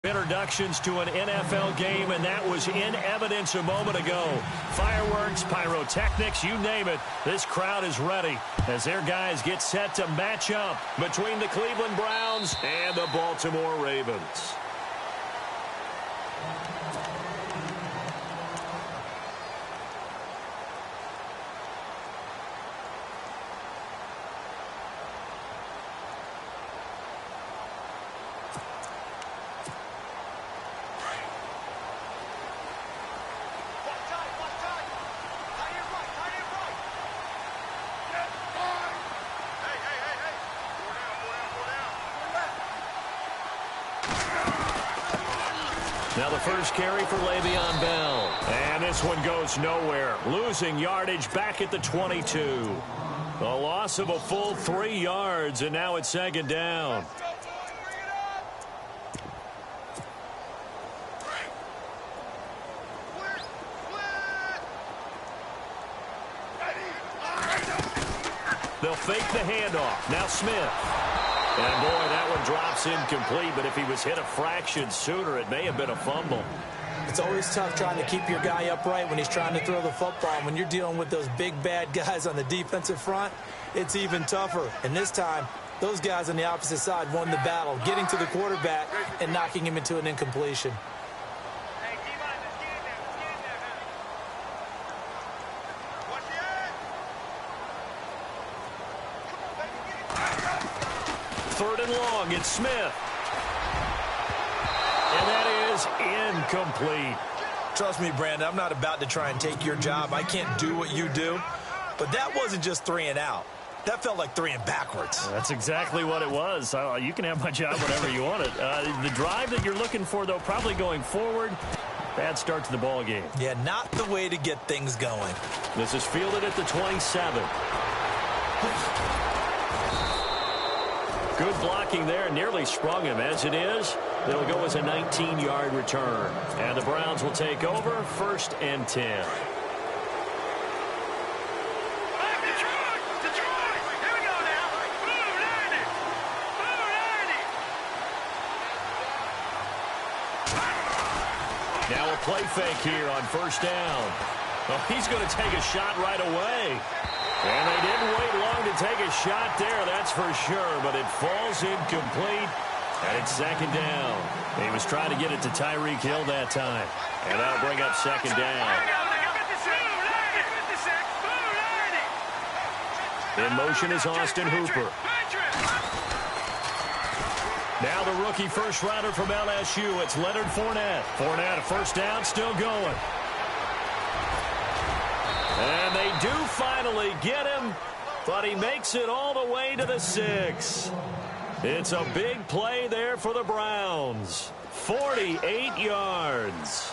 Introductions to an NFL game, and that was in evidence a moment ago. Fireworks, pyrotechnics, you name it. This crowd is ready as their guys get set to match up between the Cleveland Browns and the Baltimore Ravens. Now the first carry for Le'Veon Bell. And this one goes nowhere. Losing yardage back at the 22. A loss of a full 3 yards, and now it's second down. They'll fake the handoff. Now Smith. And, boy, that one drops incomplete, but if he was hit a fraction sooner, it may have been a fumble. It's always tough trying to keep your guy upright when he's trying to throw the football. When you're dealing with those big, bad guys on the defensive front, it's even tougher. And this time, those guys on the opposite side won the battle, getting to the quarterback and knocking him into an incompletion. Third and long, it's Smith. And that is incomplete. Trust me, Brandon, I'm not about to try and take your job. I can't do what you do. But that wasn't just 3 and out. That felt like 3 and backwards. That's exactly what it was. You can have my job whenever you want it. The drive that you're looking for, though, probably going forward. Bad start to the ball game. Yeah, not the way to get things going. This is fielded at the 27. Good blocking there, nearly sprung him. As it is, it'll go as a 19-yard return. And the Browns will take over, 1st and 10. Now a play fake here on 1st down. Well, he's going to take a shot right away. And they didn't wait long to take a shot there, that's for sure. But it falls incomplete, and it's 2nd down. He was trying to get it to Tyreek Hill that time. And that'll bring up 2nd down. In motion is Austin Hooper. Now the rookie first-rounder from LSU, it's Leonard Fournette. Fournette, a 1st down, still going. And they do finally get him, but he makes it all the way to the 6. It's a big play there for the Browns. 48 yards.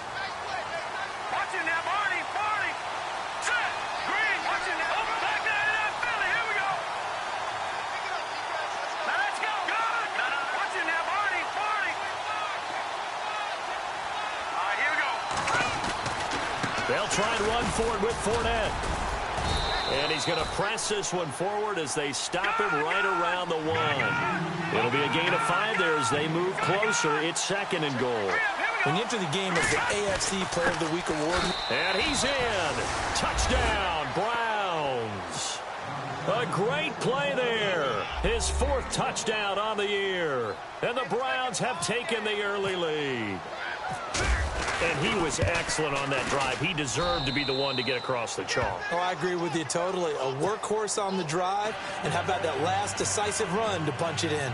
Watching that, Barney, Barney. Set, Green, watching that. Over back there, Philly, here we go. Now let's go. Good. Watching that, Barney, Barney. All right, here we go. They'll try and run forward with Fournette. And he's going to press this one forward as they stop him right around the 1. It'll be a gain of 5 there as they move closer. It's 2nd and goal. When you enter the game as the AFC Player of the Week award. And he's in. Touchdown, Browns. A great play there. His 4th touchdown on the year. And the Browns have taken the early lead. And he was excellent on that drive. He deserved to be the one to get across the chalk. Oh, I agree with you totally. A workhorse on the drive. And how about that last decisive run to punch it in?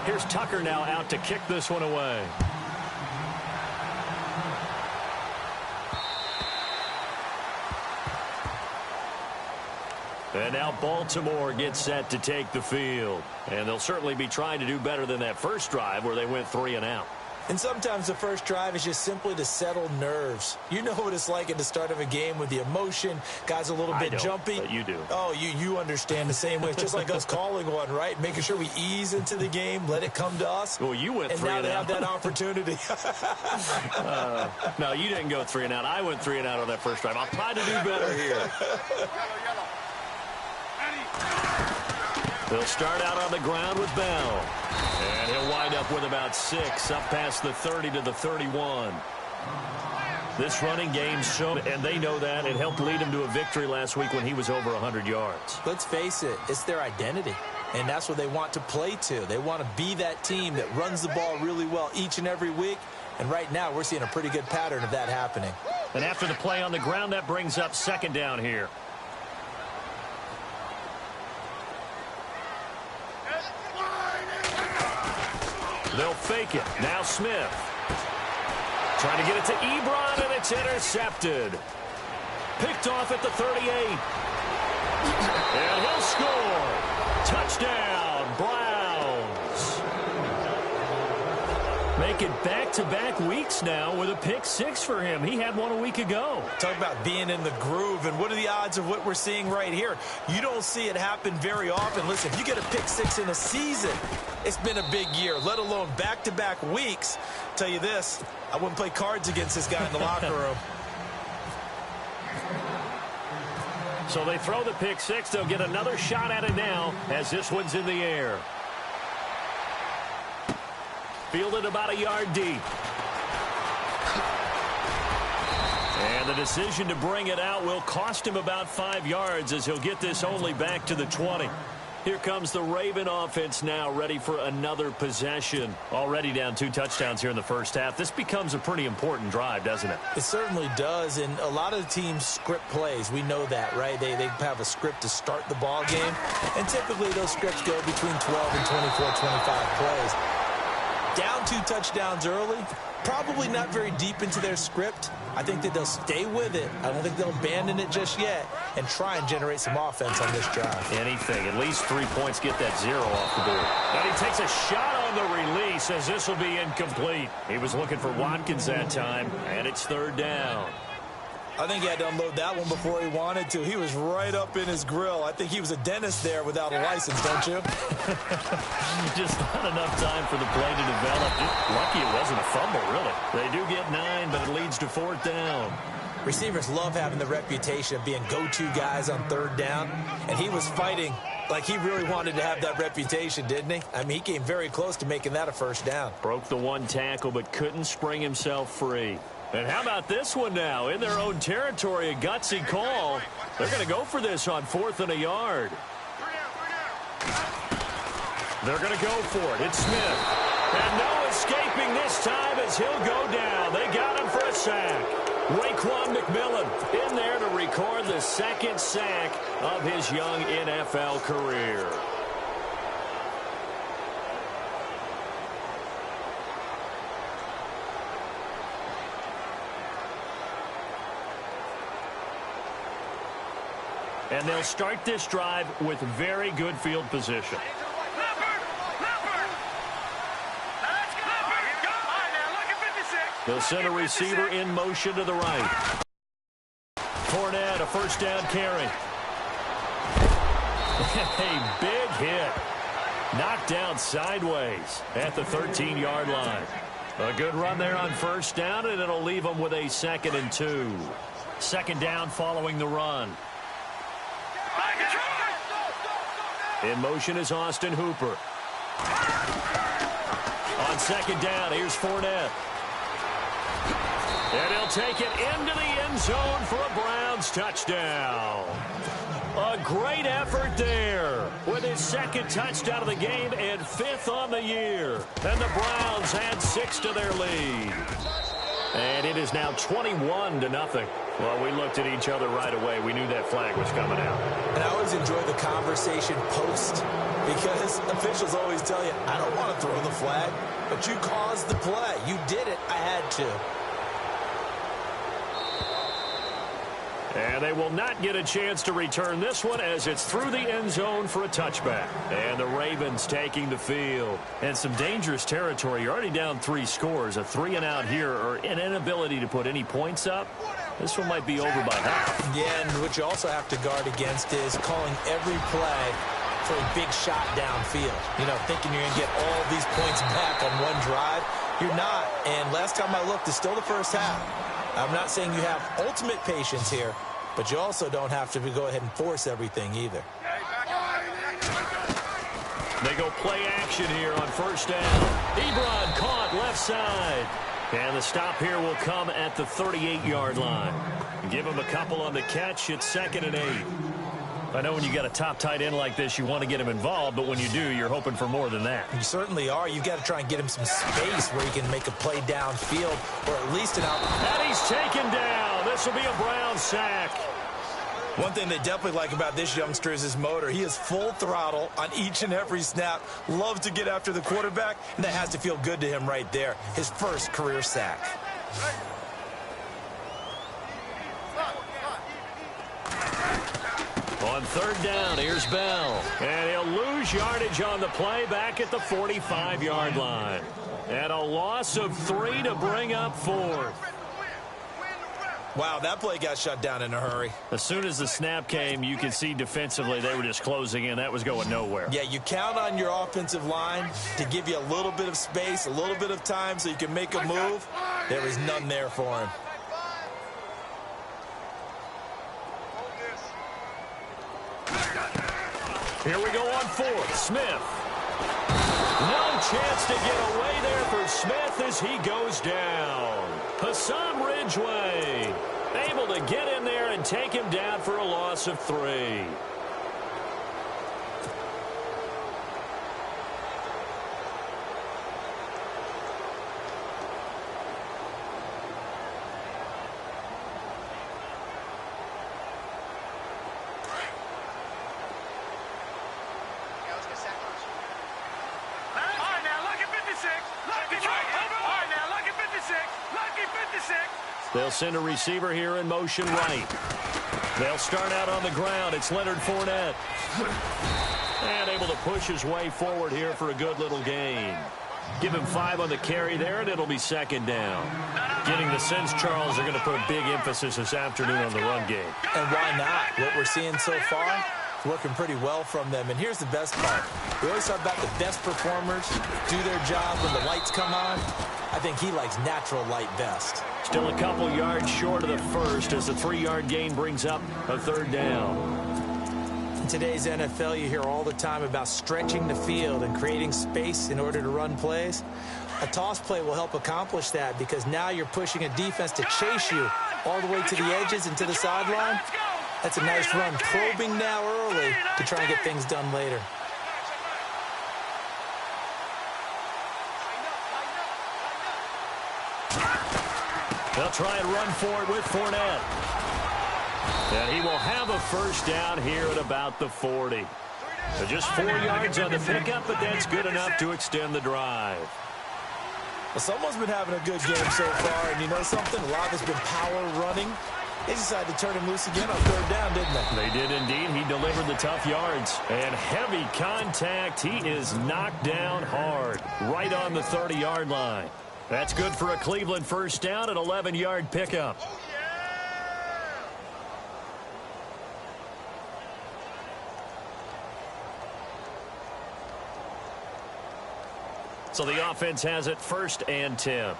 Here's Tucker now out to kick this one away. And now Baltimore gets set to take the field. And they'll certainly be trying to do better than that first drive where they went 3 and out. And sometimes the first drive is just simply to settle nerves. You know what it's like at the start of a game with the emotion. Guys a little bit jumpy. But you do. Oh, you understand the same way. It's just like us calling one, right? Making sure we ease into the game, let it come to us. Well, you went 3 and out. And now they have that opportunity. No, you didn't go 3 and out. I went 3 and out on that first drive. I'll try to do better here. They'll start out on the ground with Bell. And he'll wind up with about 6 up past the 30 to the 31. This running game showed, and they know that. It helped lead him to a victory last week when he was over 100 yards. Let's face it, it's their identity. And that's what they want to play to. They want to be that team that runs the ball really well each and every week. And right now, we're seeing a pretty good pattern of that happening. And after the play on the ground, that brings up 2nd down here. They'll fake it. Now Smith. Trying to get it to Ebron, and it's intercepted. Picked off at the 38. And he'll score. Touchdown, Browns. Make it back-to-back weeks now with a pick 6 for him. He had one a week ago. Talk about being in the groove, and what are the odds of what we're seeing right here? You don't see it happen very often. Listen, if you get a pick 6 in a season, it's been a big year, let alone back-to-back weeks. Tell you this, I wouldn't play cards against this guy in the locker room. So they throw the pick 6. They'll get another shot at it now as this one's in the air. Fielded about a yard deep. And the decision to bring it out will cost him about 5 yards as he'll get this only back to the 20. Here comes the Raven offense now, ready for another possession. Already down 2 touchdowns here in the first half. This becomes a pretty important drive, doesn't it? It certainly does, and a lot of teams script plays. We know that, right? They have a script to start the ball game, and typically those scripts go between 12 and 24, 25 plays. Down 2 touchdowns early, probably not very deep into their script. I think that they'll stay with it. I don't think they'll abandon it just yet and try and generate some offense on this drive. Anything. At least 3 points, get that 0 off the board. And he takes a shot on the release as this will be incomplete. He was looking for Watkins that time, and it's 3rd down. I think he had to unload that one before he wanted to. He was right up in his grill. I think he was a dentist there without a license, don't you? Just not enough time for the play to develop. Lucky it wasn't a fumble, really. They do get 9, but it leads to 4th down. Receivers love having the reputation of being go-to guys on 3rd down, and he was fighting like he really wanted to have that reputation, didn't he? I mean, he came very close to making that a 1st down. Broke the 1 tackle, but couldn't spring himself free. And how about this one now? In their own territory, a gutsy call. They're going to go for this on 4th and a yard. They're going to go for it. It's Smith. And no escaping this time as he'll go down. They got him for a sack. Raekwon McMillan in there to record the 2nd sack of his young NFL career. And they'll start this drive with very good field position. They'll send a receiver in motion to the right. Fournette, a 1st down carry. A big hit. Knocked down sideways at the 13-yard line. A good run there on 1st down, and it'll leave them with a 2nd and 2. 2nd down following the run. In motion is Austin Hooper. On 2nd down, here's Fournette. And he'll take it into the end zone for a Browns touchdown. A great effort there with his 2nd touchdown of the game and 5th on the year. And the Browns add 6 to their lead. And it is now 21-0. Well, we looked at each other right away. We knew that flag was coming out. And I always enjoy the conversation post because officials always tell you, I don't want to throw the flag, but you caused the play. You did it. I had to. And they will not get a chance to return this one as it's through the end zone for a touchback. And the Ravens taking the field. And some dangerous territory. You're already down 3 scores. A 3-and-out here or an inability to put any points up. This one might be over by half. Yeah, and what you also have to guard against is calling every play for a big shot downfield. You know, thinking you're going to get all these points back on one drive. You're not. And last time I looked, it's still the first half. I'm not saying you have ultimate patience here, but you also don't have to go ahead and force everything either. They go play action here on first down. Ebron caught left side. And the stop here will come at the 38-yard line. Give him a couple on the catch. It's 2nd and 8. I know when you got a top tight end like this, you want to get him involved, but when you do, you're hoping for more than that. You certainly are. You've got to try and get him some space where he can make a play downfield or at least an out. And he's taken down. This will be a Brown sack. One thing they definitely like about this youngster is his motor. He is full throttle on each and every snap. Loves to get after the quarterback, and that has to feel good to him right there. His first career sack. On 3rd down, here's Bell. And he'll lose yardage on the play back at the 45-yard line. And a loss of 3 to bring up 4th. Wow, that play got shut down in a hurry. As soon as the snap came, you could see defensively they were just closing in. That was going nowhere. Yeah, you count on your offensive line to give you a little bit of space, a little bit of time so you can make a move. There was none there for him. Here we go on 4th. Smith. No chance to get away there for Smith as he goes down. Hassan Ridgeway able to get in there and take him down for a loss of 3. They'll send a receiver here in motion right. They'll start out on the ground. It's Leonard Fournette. And able to push his way forward here for a good little gain. Give him 5 on the carry there, and it'll be 2nd down. Getting the sense, Charles, they're going to put a big emphasis this afternoon on the run game. And why not? What we're seeing so far, it's working pretty well from them. And here's the best part. We always talk about the best performers do their job when the lights come on. I think he likes natural light best. Still a couple yards short of the first as the 3-yard gain brings up a 3rd down. In today's NFL, you hear all the time about stretching the field and creating space in order to run plays. A toss play will help accomplish that because now you're pushing a defense to chase you all the way to the edges and to the sideline. That's a nice run, probing now early to try and get things done later. They'll try and run for it with Fournette. And he will have a first down here at about the 40. So just 4 yards on the pickup, but that's good enough to extend the drive. Well, someone's been having a good game so far, and you know something? A lot of it's been power running. They decided to turn him loose again on 3rd down, didn't they? They did indeed. He delivered the tough yards. And heavy contact. He is knocked down hard right on the 30-yard line. That's good for a Cleveland first down, an 11-yard pickup. So the offense has it 1st and 10.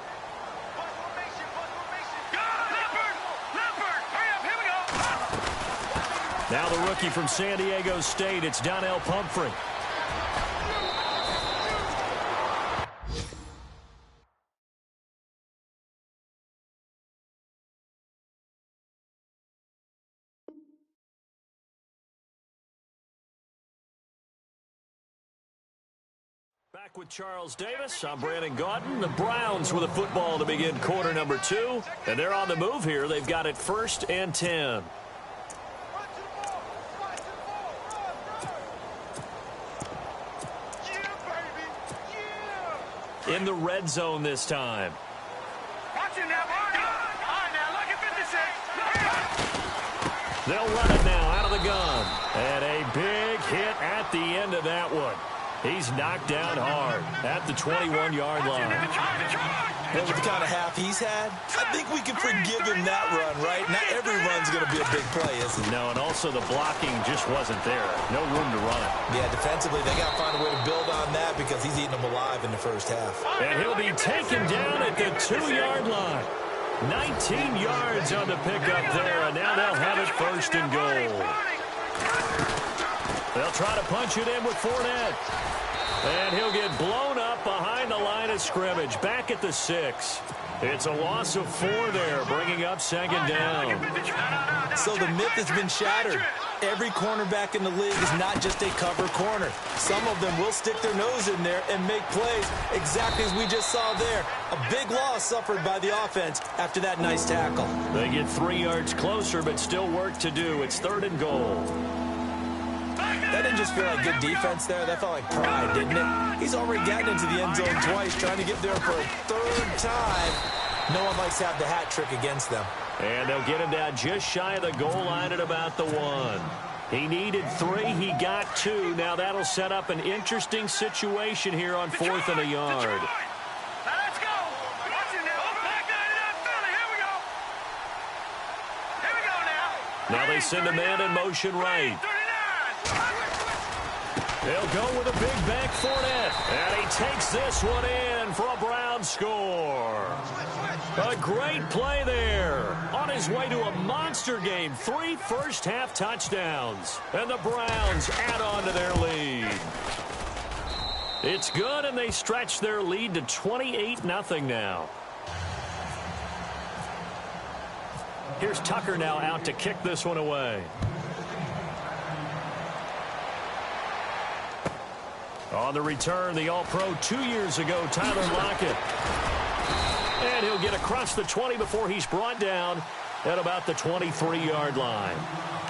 Now the rookie from San Diego State, it's Donnell Pumphrey. Back with Charles Davis. I'm Brandon Gaudin. The Browns with a football to begin quarter number 2. And they're on the move here. They've got it 1st and 10. In the red zone this time. They'll run it now out of the gun. And a big hit at the end of that one. He's knocked down hard at the 21-yard line. Well, with the kind of half he's had, I think we can forgive him that run, right? Not every run's going to be a big play, is it? No, and also the blocking just wasn't there. No room to run it. Yeah, defensively, they got to find a way to build on that because he's eating them alive in the first half. And he'll be taken down at the 2-yard line. 19 yards on the pickup there, and now they'll have it 1st and goal. They'll try to punch it in with Fournette. And he'll get blown up behind the line of scrimmage. Back at the 6. It's a loss of 4 there, bringing up second down. So the myth has been shattered. Every cornerback in the league is not just a cover corner. Some of them will stick their nose in there and make plays exactly as we just saw there. A big loss suffered by the offense after that nice tackle. They get 3 yards closer, but still work to do. It's 3rd and goal. That didn't just feel like good defense there. That felt like pride, didn't it? He's already gotten into the end zone twice, trying to get there for a 3rd time. No one likes to have the hat trick against them. And they'll get him down just shy of the goal line at about the 1. He needed 3. He got 2. Now that'll set up an interesting situation here on 4th and a yard. Now let's go. Watch it now. Back 99 Philly. Here we go. Here we go now. Now they send a man in motion right. 39. They'll go with a big back Fournette. And he takes this one in for a Brown score. A great play there. On his way to a monster game. 3 first-half touchdowns. And the Browns add on to their lead. It's good, and they stretch their lead to 28-0 now. Here's Tucker now out to kick this one away. On the return, the All-Pro 2 years ago, Tyler Lockett. And he'll get across the 20 before he's brought down at about the 23-yard line.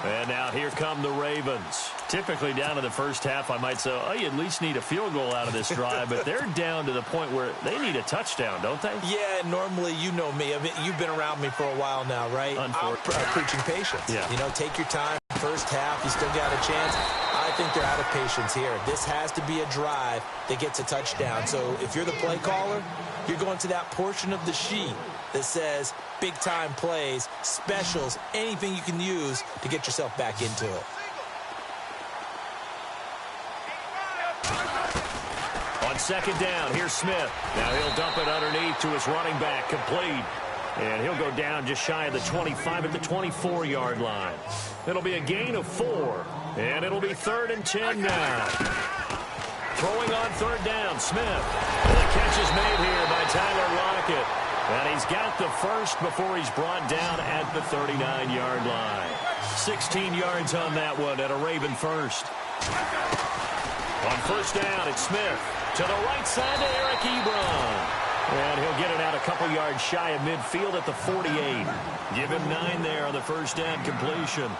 And now here come the Ravens. Typically down to the first half, I might say, oh, you at least need a field goal out of this drive. But they're down to the point where they need a touchdown, don't they? Yeah, normally, you know me. I mean, you've been around me for a while now, right? I'm preaching patience. Yeah. You know, take your time. First half, you still got a chance. I think they're out of patience here. This has to be a drive that gets a touchdown. So if you're the play caller, you're going to that portion of the sheet that says big-time plays, specials, anything you can use to get yourself back into it. On second down, here's Smith. Now he'll dump it underneath to his running back, complete. And he'll go down just shy of the 25 at the 24-yard line. It'll be a gain of 4. And it'll be 3rd and 10 now. Throwing on 3rd down, Smith. And the catch is made here by Tyler Lockett. And he's got the first before he's brought down at the 39-yard line. 16 yards on that one at a Raven first. On first down, it's Smith. To the right side to Eric Ebron. And he'll get it out a couple yards shy of midfield at the 48. Give him 9 there on the first down completion.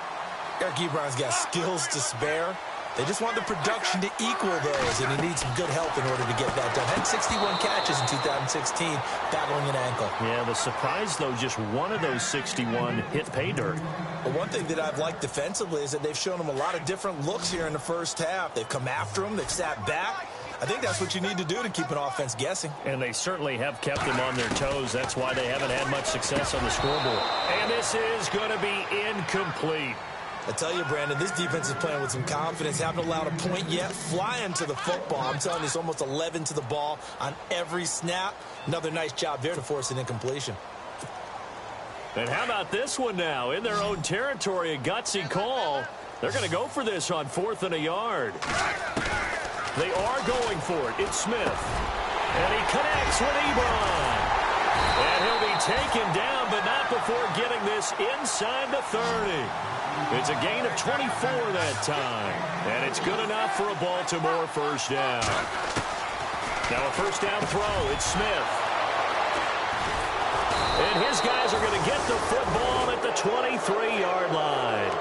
Eric Ebron's got skills to spare. They just want the production to equal those, and he needs some good help in order to get that done. Had 61 catches in 2016, battling an ankle. Yeah, the surprise, though, just one of those 61 hit pay dirt. Well, one thing that I've liked defensively is that they've shown him a lot of different looks here in the first half. They've come after him. They've sat back. I think that's what you need to do to keep an offense guessing. And they certainly have kept them on their toes. That's why they haven't had much success on the scoreboard. And this is going to be incomplete. I tell you, Brandon, this defense is playing with some confidence. Haven't allowed a point yet. Flying to the football. I'm telling you, it's almost 11 to the ball on every snap. Another nice job there to force an incompletion. And how about this one now? In their own territory, a gutsy call. They're going to go for this on 4th and a yard. They are going for it. It's Smith. And he connects with Ebron. And he'll be taken down, but not before getting this inside the 30. It's a gain of 24 that time. And it's good enough for a Baltimore first down. Now a first down throw. It's Smith. And his guys are going to get the football at the 23-yard line.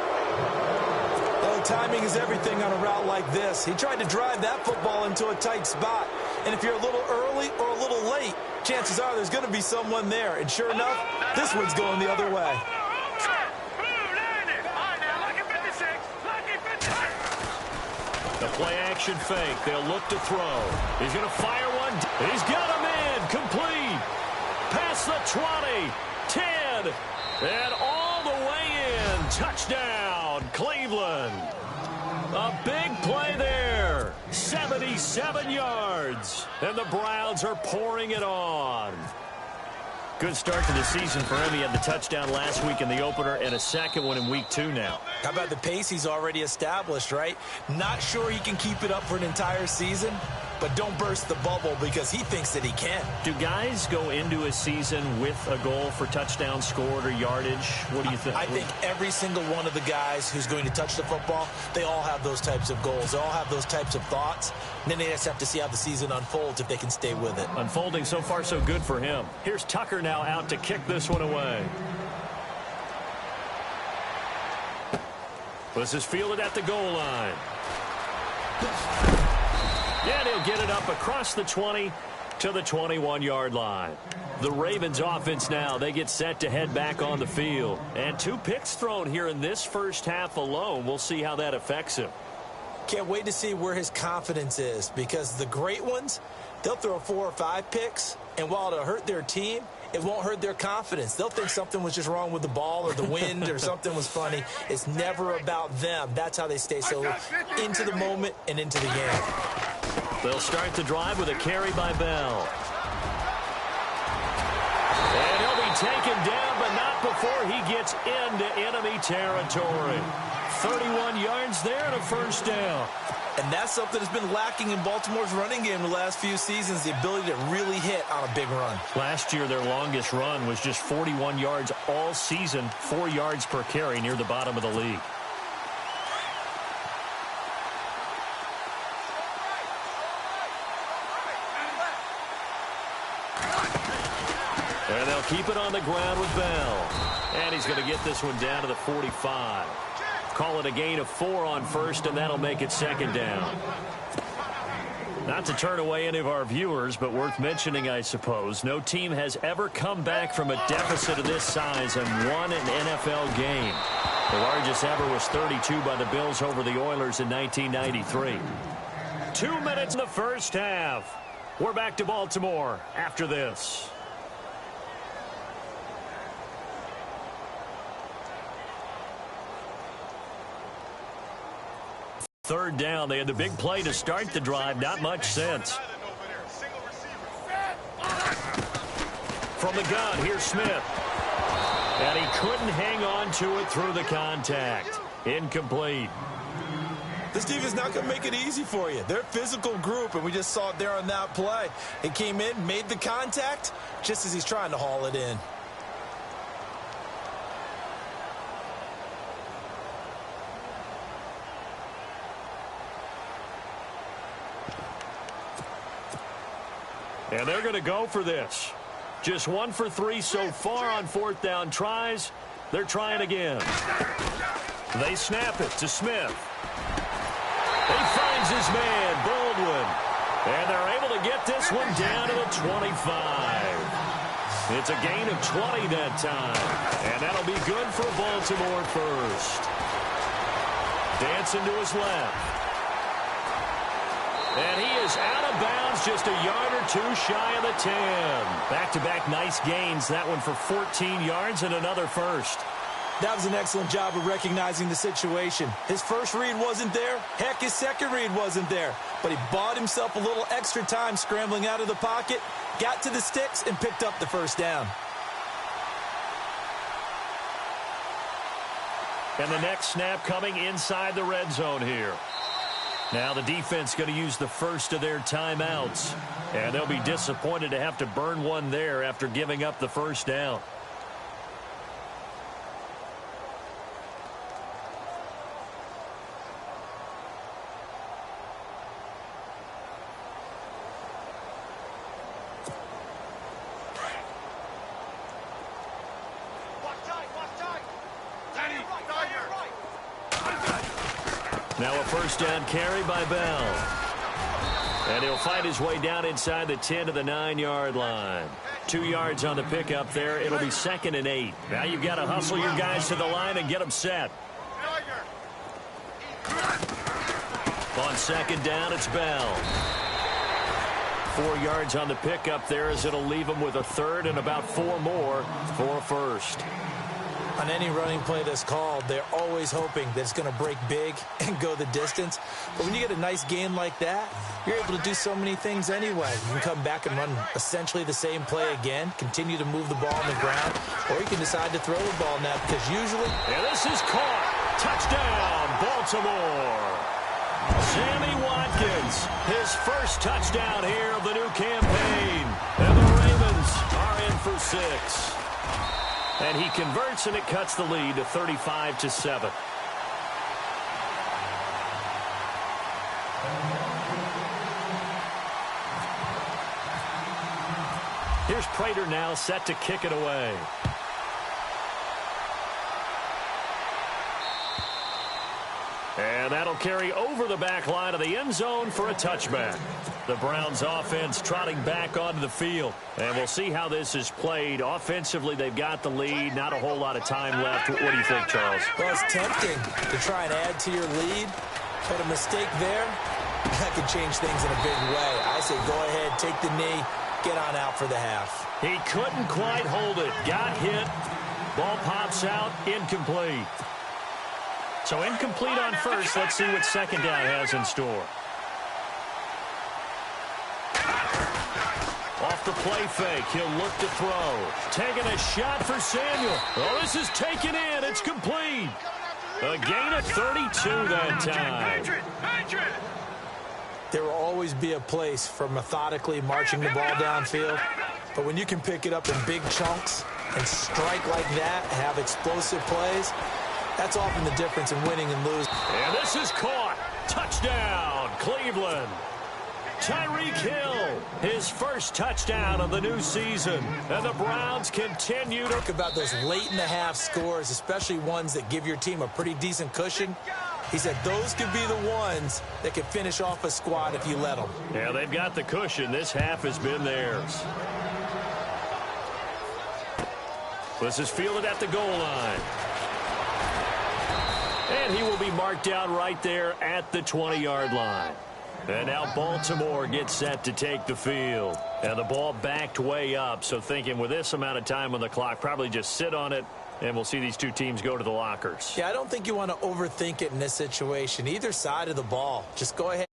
Oh, timing is everything on a route like this. He tried to drive that football into a tight spot. And if you're a little early or a little late, chances are there's going to be someone there. And sure enough, this one's going the other way. The play-action fake. They'll look to throw. He's going to fire one. He's got him in. Complete. Past the 20. 10. And all the way in. Touchdown, Cleveland. A big play there. 77 yards. And the Browns are pouring it on. Good start to the season for him. He had the touchdown last week in the opener and a second one in week 2 now. How about the pace he's already established, right? Not sure he can keep it up for an entire season, but don't burst the bubble because he thinks that he can. Do guys go into a season with a goal for touchdown scored or yardage? What do you think? I think every single one of the guys who's going to touch the football, they all have those types of goals. They all have those types of thoughts. And then they just have to see how the season unfolds if they can stay with it. Unfolding so far so good for him. Here's Tucker now out to kick this one away. This is fielded at the goal line. Yeah, he'll get it up across the 20 to the 21-yard line. The Ravens offense now, they get set to head back on the field. And 2 picks thrown here in this first half alone. We'll see how that affects him. Can't wait to see where his confidence is, because the great ones, they'll throw 4 or 5 picks, and while it'll hurt their team, it won't hurt their confidence. They'll think something was just wrong with the ball or the wind or something was funny. It's never about them. That's how they stay so into the moment and into the game. They'll start the drive with a carry by Bell. And he'll be taken down, but not before he gets into enemy territory. 31 yards there and a first down. And that's something that's been lacking in Baltimore's running game the last few seasons, the ability to really hit on a big run. Last year, their longest run was just 41 yards all season, 4 yards per carry, near the bottom of the league. And they'll keep it on the ground with Bell. And he's going to get this one down to the 45. Call it a gain of 4 on first, and that'll make it second down. Not to turn away any of our viewers, but worth mentioning, I suppose, no team has ever come back from a deficit of this size and won an NFL game. The largest ever was 32 by the Bills over the Oilers in 1993. 2 minutes in the first half. We're back to Baltimore after this. Third down. They had the big play to start the drive. Not much sense. From the gun, here's Smith. And he couldn't hang on to it through the contact. Incomplete. This defense not going to make it easy for you. They're a physical group, and we just saw it there on that play. He came in, made the contact, just as he's trying to haul it in. And they're going to go for this. Just 1 for 3 so far on fourth down tries. They're trying again. They snap it to Smith. He finds his man, Baldwin. And they're able to get this one down to the 25. It's a gain of 20 that time. And that'll be good for Baltimore first. Dancing to his left. And he is out of bounds, just a yard or 2 shy of the 10. Back-to-back nice gains. That one for 14 yards and another first. That was an excellent job of recognizing the situation. His first read wasn't there. Heck, his second read wasn't there. But he bought himself a little extra time scrambling out of the pocket, got to the sticks, and picked up the first down. And the next snap coming inside the red zone here. Now the defense going to use the first of their timeouts. And they'll be disappointed to have to burn one there after giving up the first down. Now a first down carry by Bell. And he'll find his way down inside the 10 to the 9-yard line. 2 yards on the pickup there. It'll be 2nd and 8. Now you've got to hustle your guys to the line and get them set. On second down, it's Bell. 4 yards on the pickup there as it'll leave him with a third and about 4 more for a first. On any running play that's called, they're always hoping that it's going to break big and go the distance. But when you get a nice gain like that, you're able to do so many things anyway. You can come back and run essentially the same play again, continue to move the ball on the ground, or you can decide to throw the ball now because usually... And this is caught. Touchdown, Baltimore. Sammy Watkins, his first touchdown here of the new campaign. And the Ravens are in for 6. And he converts, and it cuts the lead to 35-7. Here's Prater now set to kick it away. And that'll carry over the back line of the end zone for a touchback. The Browns offense trotting back onto the field. And we'll see how this is played. Offensively, they've got the lead. Not a whole lot of time left. What do you think, Charles? Well, it's tempting to try and add to your lead. But a mistake there, that could change things in a big way. I say go ahead, take the knee, get on out for the half. He couldn't quite hold it. Got hit. Ball pops out. Incomplete. So incomplete on first. Let's see what second down has in store. Off the play fake. He'll look to throw. Taking a shot for Samuel. Oh, this is taken in. It's complete. A gain of 32 that time. There will always be a place for methodically marching the ball downfield. But when you can pick it up in big chunks and strike like that, have explosive plays, that's often the difference in winning and losing. And this is caught. Touchdown, Cleveland. Tyreek Hill, his first touchdown of the new season. And the Browns continue to... Think about those late-in-the-half scores, especially ones that give your team a pretty decent cushion. He said those could be the ones that could finish off a squad if you let them. Yeah, they've got the cushion. This half has been theirs. This is fielded at the goal line. And he will be marked down right there at the 20-yard line. And now Baltimore gets set to take the field. And the ball backed way up, so thinking with this amount of time on the clock, probably just sit on it, and we'll see these two teams go to the lockers. Yeah, I don't think you want to overthink it in this situation. Either side of the ball, just go ahead.